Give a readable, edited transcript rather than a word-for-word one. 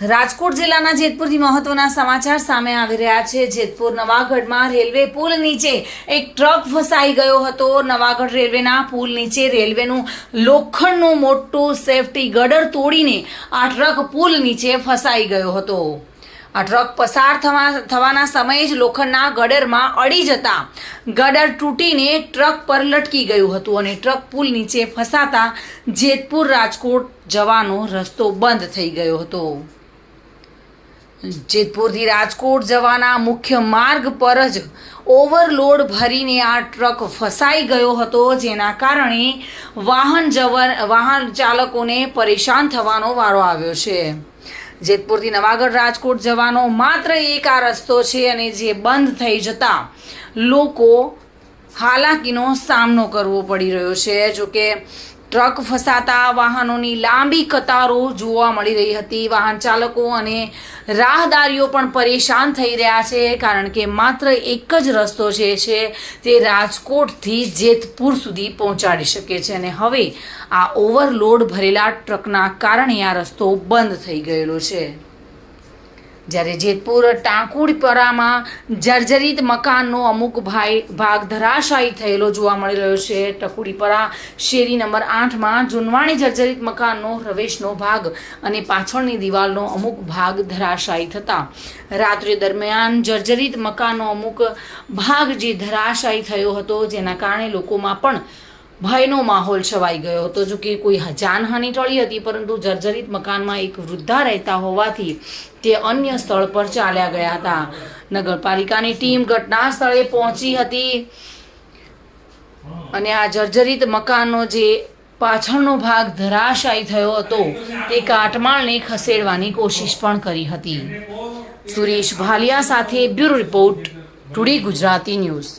રાજકોટ જિલ્લાના જેતપુરથી મહત્વના સમાચાર સામે આવી રહ્યા છે। જેતપુર નવાગઢમાં રેલવે પુલ નીચે એક ટ્રક ફસાઈ ગયો હતો। નવાગઢ રેલવેના પુલ નીચે રેલવેનું લોખંડનું મોટું સેફટી ગડર તોડીને આ ટ્રક પુલ નીચે ફસાઈ ગયો હતો। આ ટ્રક પસાર થવાના સમયે જ લોખંડના ગડરમાં અડી જતા ગડર તૂટીને ટ્રક પર લટકી ગયું હતું અને ટ્રક પુલ નીચે ફસાતા જેતપુર રાજકોટ જવાનો રસ્તો બંધ થઈ ગયો હતો। જેતપુરથી રાજકોટ જવાના મુખ્ય માર્ગ પર જ ઓવરલોડ ભરીને આ ટ્રક ફસાઈ ગયો હતો, જેના કારણે વાહન ચાલકોને પરેશાન થવાનો વારો આવ્યો છે। જેતપુરથી નવાગઢ રાજકોટ જવાનો માત્ર એક આ રસ્તો છે અને જે બંધ થઈ જતા લોકો હાલાકીનો સામનો કરવો પડી રહ્યો છે। જોકે ટ્રક ફસાતા વાહનોની લાંબી કતારો જોવા મળી રહી હતી। વાહન ચાલકો અને રાહદારીઓ પણ પરેશાન થઈ રહ્યા છે, કારણ કે માત્ર એક જ રસ્તો છે તે રાજકોટથી જેતપુર સુધી પહોંચાડી શકે છે અને હવે આ ઓવરલોડ ભરેલા ટ્રકના કારણે આ રસ્તો બંધ થઈ ગયેલો છે। જ્યારે જેતપુર ટાંકુડીપરામાં જર્જરિત મકાનનો અમુક ભાગ ધરાશાયી થયેલો જોવા મળી રહ્યો છે। ટાંકુડીપરા શેરી નંબર 8માં જૂનવાણી જર્જરિત મકાનનો રવેશનો ભાગ અને પાછળની દિવાલનો અમુક ભાગ ધરાશાયી થતા રાત્રિ દરમિયાન જર્જરિત મકાનનો અમુક ભાગ જે ધરાશાયી થયો હતો, જેના કારણે લોકોમાં પણ ભયનો માહોલ છવાઈ ગયો હતો। જો કે કોઈ જાનહાનિ ટળી હતી, પરંતુ જર્જરિત મકાનમાં એક વૃદ્ધા રહેતા હોવાથી તે અન્ય સ્થળ પર ચાલ્યા ગયા હતા। નગરપાલિકાની ટીમ ઘટના સ્થળે પહોંચી હતી અને આ જર્જરિત મકાનનો જે પાછળનો ભાગ ધરાશાયી થયો હતો તે કાટમાળને ખસેડવાની કોશિશ પણ કરી હતી। સુરેશ ભાલિયા સાથે bureau report, today Gujarati news.